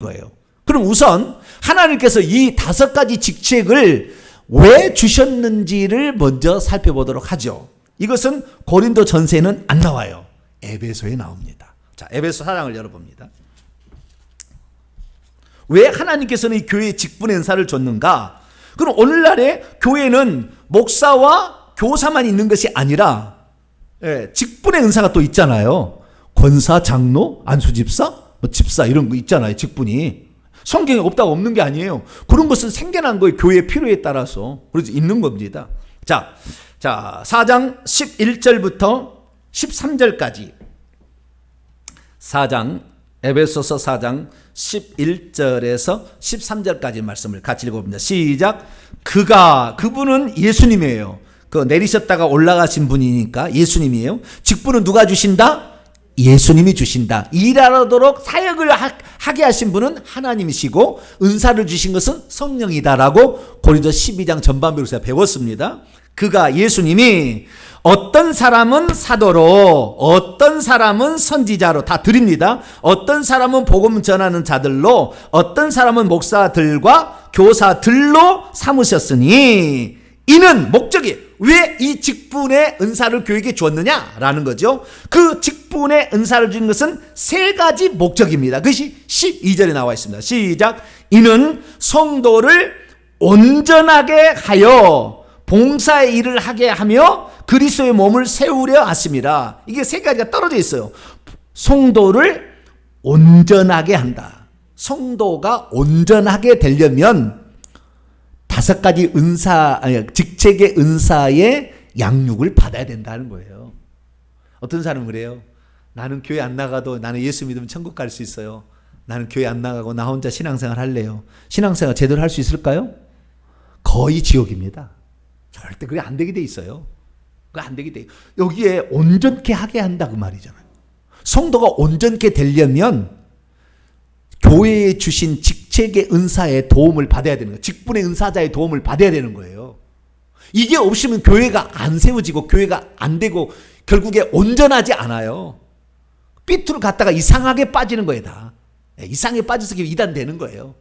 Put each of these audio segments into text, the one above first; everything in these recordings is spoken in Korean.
거예요. 그럼 우선 하나님께서 이 5가지 직책을 왜 주셨는지를 먼저 살펴보도록 하죠. 이것은 고린도 전서에는 안 나와요. 에베소에 나옵니다. 자, 에베소 4장을 열어봅니다. 왜 하나님께서는 이 교회에 직분의 은사를 줬는가? 그럼 오늘날에 교회는 목사와 교사만 있는 것이 아니라 직분의 은사가 또 있잖아요. 권사, 장로, 안수집사, 집사 이런 거 있잖아요. 직분이. 성경에 없다고 없는 게 아니에요. 그런 것은 생겨난 거예요. 교회의 필요에 따라서. 그래서 있는 겁니다. 자, 4장 11절부터 13절까지. 에베소서 4장 11절에서 13절까지 말씀을 같이 읽어봅니다. 시작. 그분은 예수님이에요. 내리셨다가 올라가신 분이니까 예수님이에요. 직분은 누가 주신다? 예수님이 주신다. 일하도록 사역을 하게 하신 분은 하나님이시고 은사를 주신 것은 성령이다라고 고린도 12장 전반부에서 제가 배웠습니다. 예수님이 어떤 사람은 사도로, 어떤 사람은 선지자로 다 드립니다. 어떤 사람은 복음 전하는 자들로, 어떤 사람은 목사들과 교사들로 삼으셨으니 이는 목적이 왜 이 직분의 은사를 교회에게 주었느냐라는 거죠. 그 직분의 은사를 주는 것은 3가지 목적입니다. 그것이 12절에 나와 있습니다. 시작. 이는 성도를 온전하게 하여 봉사의 일을 하게 하며 그리스도의 몸을 세우려 하심이라. 이게 3가지가 떨어져 있어요. 성도를 온전하게 한다. 성도가 온전하게 되려면 5가지 직책의 은사의 양육을 받아야 된다는 거예요. 어떤 사람은 그래요. 나는 교회 안 나가도 나는 예수 믿으면 천국 갈 수 있어요. 나는 교회 안 나가고 나 혼자 신앙생활 할래요. 신앙생활 제대로 할 수 있을까요? 거의 지옥입니다. 절대 그게 안 되게 돼 있어요. 그게 안 되게 돼. 여기에 온전케 하게 한다 그 말이잖아요. 성도가 온전케 되려면 교회에 주신 직책의 은사의 도움을 받아야 되는 거예요. 직분의 은사자의 도움을 받아야 되는 거예요. 이게 없으면 교회가 안 세워지고 교회가 안 되고 결국에 온전하지 않아요. 삐뚤어 갔다가 이상하게 빠지는 거예요. 다. 이상하게 빠져서 이단되는 거예요.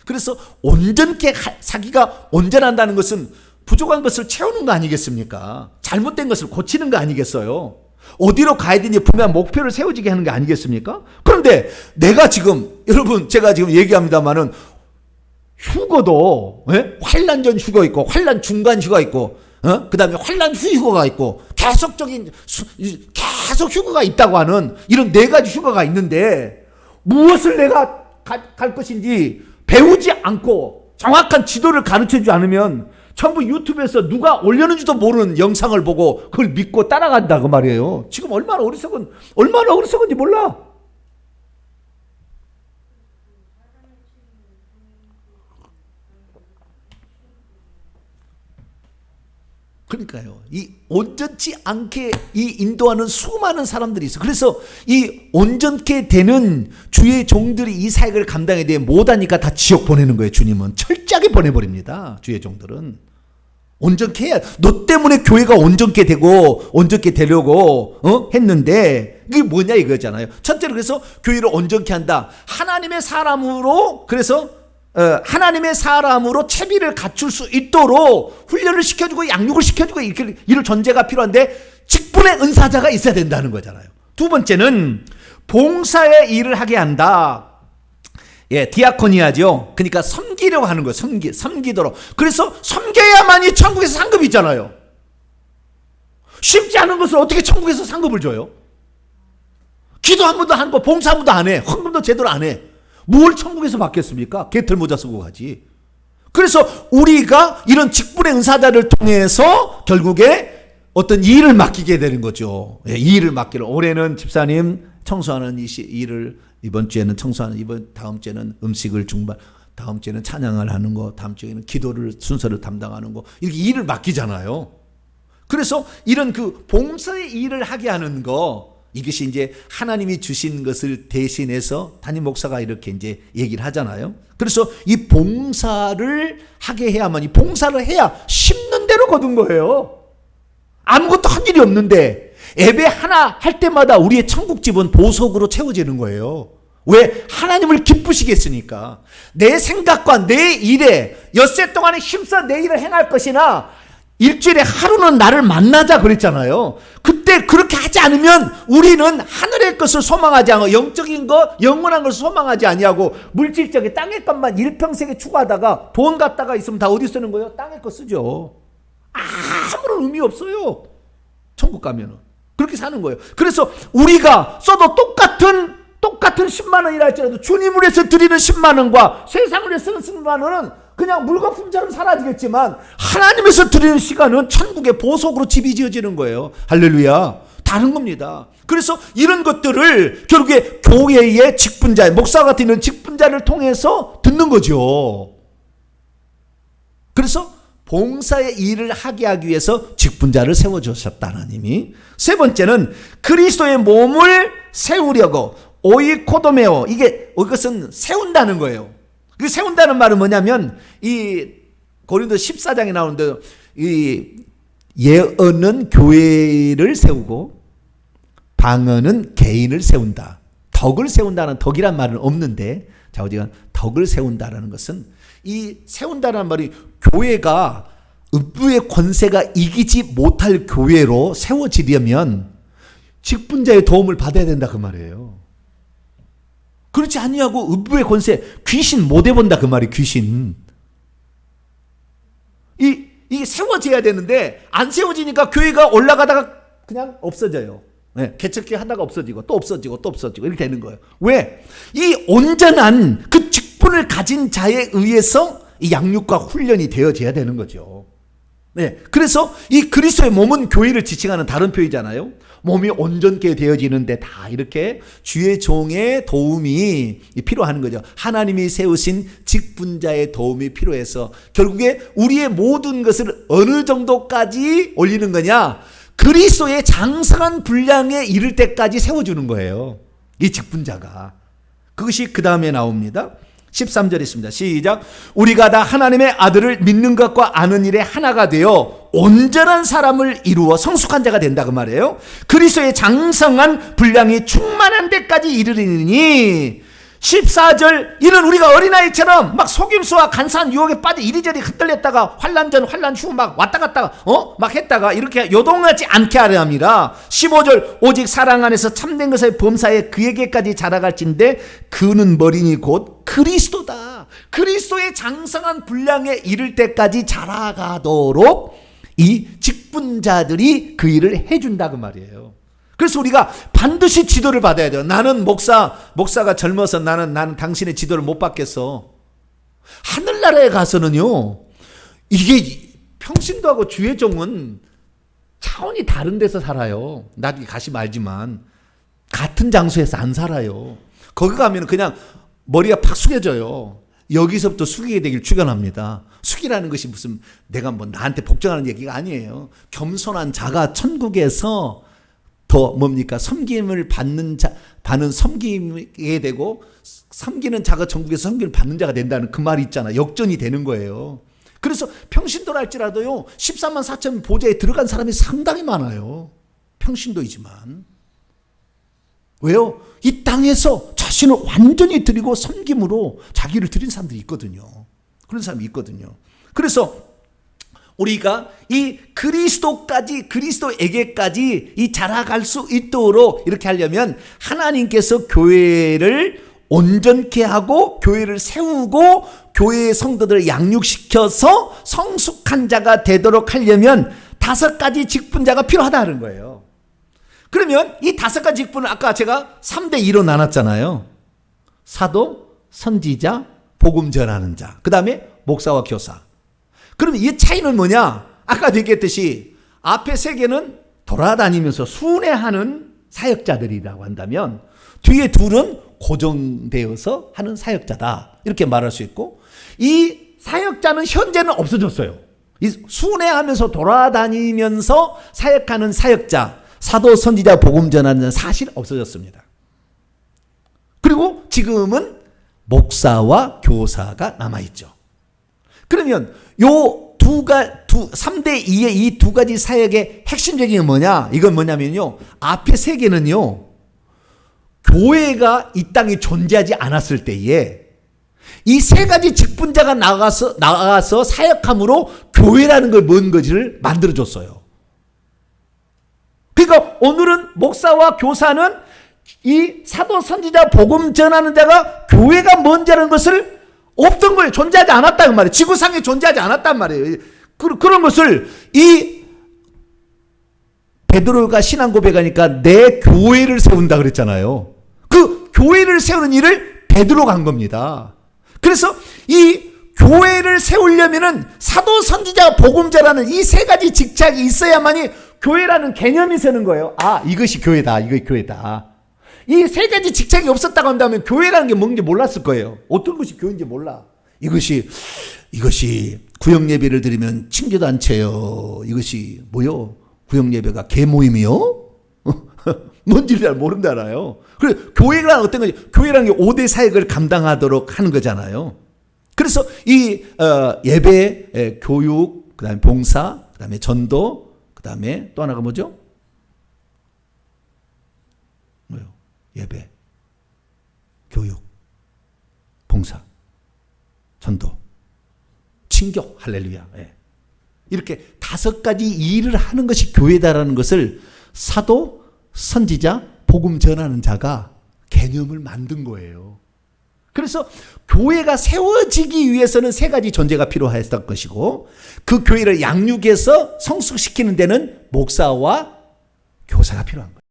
그래서 온전케 사기가 온전한다는 것은 부족한 것을 채우는 거 아니겠습니까? 잘못된 것을 고치는 거 아니겠어요? 어디로 가야 되는지 분명한 목표를 세워지게 하는 게 아니겠습니까? 그런데 내가 지금 여러분 제가 지금 얘기합니다마는 휴거도 환란 전 휴거 있고 환란 중간 휴가 있고 그 다음에 환란 후 휴거가 있고 계속 휴거가 있다고 하는 이런 4가지 휴거가 있는데 무엇을 내가 갈 것인지 배우지 않고 정확한 지도를 가르쳐주지 않으면 전부 유튜브에서 누가 올렸는지도 모르는 영상을 보고 그걸 믿고 따라간다 그 말이에요. 지금 얼마나 어리석은지 몰라. 그러니까요. 이 온전치 않게 이 인도하는 수많은 사람들이 있어. 그래서 이 온전케 되는 주의 종들이 이 사역을 감당에 대해 못하니까 다 지옥 보내는 거예요. 주님은 철저하게 보내버립니다. 주의 종들은 온전케 해야. 너 때문에 교회가 온전케 되고 온전케 되려고 했는데 이게 뭐냐 이거잖아요. 첫째로 그래서 교회를 온전케 한다. 하나님의 사람으로 채비를 갖출 수 있도록 훈련을 시켜주고 양육을 시켜주고 이렇게 이럴 존재가 필요한데 직분의 은사자가 있어야 된다는 거잖아요. 2번째는 봉사의 일을 하게 한다. 디아코니아죠. 그러니까 섬기려고 하는 거예요. 섬기도록. 그래서 섬겨야만이 천국에서 상급이 있잖아요. 쉽지 않은 것을 어떻게 천국에서 상급을 줘요? 기도 한 번도 안 하고 봉사 한 번도 안 해. 헌금도 제대로 안 해. 뭘 천국에서 받겠습니까? 개털 모자 쓰고 가지. 그래서 우리가 이런 직분의 은사자를 통해서 결국에 어떤 일을 맡기게 되는 거죠. 이 일을 맡기를. 올해는 집사님 청소하는 일을, 이번 주에는 청소하는, 다음 주에는 음식을 다음 주에는 찬양을 하는 거, 다음 주에는 기도를 순서를 담당하는 거, 이렇게 일을 맡기잖아요. 그래서 이런 그 봉사의 일을 하게 하는 거, 이것이 이제 하나님이 주신 것을 대신해서 담임 목사가 이렇게 이제 얘기를 하잖아요. 그래서 이 봉사를 하게 해야만, 이 봉사를 해야 심는 대로 거둔 거예요. 아무것도 한 일이 없는데 예배 하나 할 때마다 우리의 천국집은 보석으로 채워지는 거예요. 왜? 하나님을 기쁘시게 했으니까. 내 생각과 내 일에 엿새 동안에 힘써 내 일을 행할 것이나 일주일에 하루는 나를 만나자 그랬잖아요. 그때 그렇게 하지 않으면 우리는 하늘의 것을 소망하지 않고 영적인 것, 영원한 것을 소망하지 아니하고 물질적인 땅의 것만 일평생에 추구하다가 돈 갖다가 있으면 다 어디 쓰는 거예요? 땅의 것 쓰죠. 아무런 의미 없어요. 천국 가면은. 그렇게 사는 거예요. 그래서 우리가 써도 똑같은 10만 원이라 할지라도 주님을 위해서 드리는 10만 원과 세상을 위해서 쓰는 10만 원은 그냥 물거품처럼 사라지겠지만 하나님에서 드리는 시간은 천국의 보석으로 집이 지어지는 거예요. 할렐루야. 다른 겁니다. 그래서 이런 것들을 결국에 교회의 직분자, 목사 같은 이런 직분자를 통해서 듣는 거죠. 그래서 봉사의 일을 하게 하기 위해서 직분자를 세워주셨다 하나님이. 세 번째는 그리스도의 몸을 세우려고 오이코도메오, 이것은 세운다는 거예요. 그 세운다는 말은 뭐냐면 이 고린도 14장에 나오는데 이 예언은 교회를 세우고 방언은 개인을 세운다. 덕을 세운다는 덕이란 말은 없는데 자 우리가 덕을 세운다라는 것은 이 세운다는 말이 교회가 읍부의 권세가 이기지 못할 교회로 세워지려면 직분자의 도움을 받아야 된다 그 말이에요. 그렇지 아니하고 읍부의 권세, 귀신 못 해본다 그 말이 귀신. 이게 세워져야 되는데 안 세워지니까 교회가 올라가다가 그냥 없어져요. 네, 개척기 하다가 없어지고 또 없어지고 또 없어지고 이렇게 되는 거예요. 왜? 이 온전한 그 직분을 가진 자에 의해서 이 양육과 훈련이 되어져야 되는 거죠. 네, 그래서 이 그리스도의 몸은 교회를 지칭하는 다른 표현이잖아요. 몸이 온전케 되어지는데 다 이렇게 주의 종의 도움이 필요한 거죠. 하나님이 세우신 직분자의 도움이 필요해서 결국에 우리의 모든 것을 어느 정도까지 올리는 거냐? 그리스도의 장성한 분량에 이를 때까지 세워주는 거예요. 이 직분자가. 그것이 그 다음에 나옵니다. 13절에 있습니다. 시작. 우리가 다 하나님의 아들을 믿는 것과 아는 일에 하나가 되어 온전한 사람을 이루어 성숙한 자가 된다 그 말이에요. 그리스도의 장성한 분량이 충만한 데까지 이르리니 14절 이는 우리가 어린아이처럼 막 속임수와 간사한 유혹에 빠져 이리저리 흩날렸다가 환난 전 환난 후 막 왔다 갔다 막 했다가 이렇게 요동하지 않게 하려 함이라. 15절 오직 사랑 안에서 참된 것을 범사에 그에게까지 자라갈진대 그는 머리니 곧 그리스도다. 그리스도의 장성한 분량에 이를 때까지 자라가도록 이 직분자들이 그 일을 해준다 그 말이에요. 그래서 우리가 반드시 지도를 받아야 돼요. 나는 목사가 젊어서 나는 당신의 지도를 못 받겠어. 하늘나라에 가서는요, 이게 평신도하고 주의 종은 차원이 다른 데서 살아요. 나중에 가시면 알지만 같은 장소에서 안 살아요. 거기 가면 그냥 머리가 팍 숙여져요. 여기서부터 숙이게 되길 축원합니다. 숙이라는 것이 무슨 내가 뭐 나한테 복종하는 얘기가 아니에요. 겸손한 자가 천국에서 더 뭡니까? 섬김을 받는 섬기게 되고 섬기는 자가 천국에서 섬김을 받는 자가 된다는 그 말이 있잖아. 역전이 되는 거예요. 그래서 평신도랄지라도요 14만 4천 보좌에 들어간 사람이 상당히 많아요. 평신도이지만 왜요? 이 땅에서 자신을 완전히 드리고 섬김으로 자기를 드린 사람들이 있거든요. 그런 사람이 있거든요. 그래서 우리가 이 그리스도에게까지 이 자라갈 수 있도록 이렇게 하려면 하나님께서 교회를 온전케 하고 교회를 세우고 교회의 성도들을 양육시켜서 성숙한 자가 되도록 하려면 5가지 직분자가 필요하다는 거예요. 그러면 이 5가지 직분은 아까 제가 3대2로 나눴잖아요. 사도, 선지자, 복음 전하는 자, 그 다음에 목사와 교사. 그러면 이 차이는 뭐냐? 아까 얘기했듯이 앞에 3개는 돌아다니면서 순회하는 사역자들이라고 한다면 뒤에 2은 고정되어서 하는 사역자다. 이렇게 말할 수 있고 이 사역자는 현재는 없어졌어요. 이 순회하면서 돌아다니면서 사역하는 사역자, 사도, 선지자, 복음 전하는 사실 없어졌습니다. 그리고 지금은 목사와 교사가 남아있죠. 그러면 요 3대2의 이 2가지 사역의 핵심적인 게 뭐냐? 이건 뭐냐면요. 앞에 3개는요. 교회가 이 땅에 존재하지 않았을 때에 이 세 가지 직분자가 나가서 사역함으로 교회라는 걸 뭔 것을 만들어줬어요. 그러니까 오늘은 목사와 교사는 이 사도 선지자 복음 전하는 자가 교회가 뭔지라는 것을 없던 거예요. 존재하지 않았다는 말이에요. 지구상에 존재하지 않았단 말이에요. 그런 것을 이 베드로가 신앙 고백하니까 내 교회를 세운다 그랬잖아요. 그 교회를 세우는 일을 베드로가 한 겁니다. 그래서 이 교회를 세우려면은 사도 선지자 복음자라는 이 세 가지 직책이 있어야만이 교회라는 개념이 서는 거예요. 아, 이것이 교회다. 이것이 교회다. 이 세 가지 직책이 없었다고 한다면 교회라는 게 뭔지 몰랐을 거예요. 어떤 것이 교회인지 몰라. 이것이 구역 예배를 드리면 친교단체요. 이것이 뭐요? 구역 예배가 개모임이요? 뭔지를 잘 모른다나요? 그래, 교회가 어떤 거지? 교회라는 게 5대 사역을 감당하도록 하는 거잖아요. 그래서 이 예배, 교육, 그다음에 봉사, 그다음에 전도, 그다음에 또 하나가 뭐죠? 뭐요? 예배, 교육, 봉사, 전도, 친교, 할렐루야. 예. 이렇게 5가지 일을 하는 것이 교회다라는 것을 사도, 선지자, 복음 전하는 자가 개념을 만든 거예요. 그래서 교회가 세워지기 위해서는 3가지 존재가 필요했던 것이고 그 교회를 양육해서 성숙시키는 데는 목사와 교사가 필요한 거예요.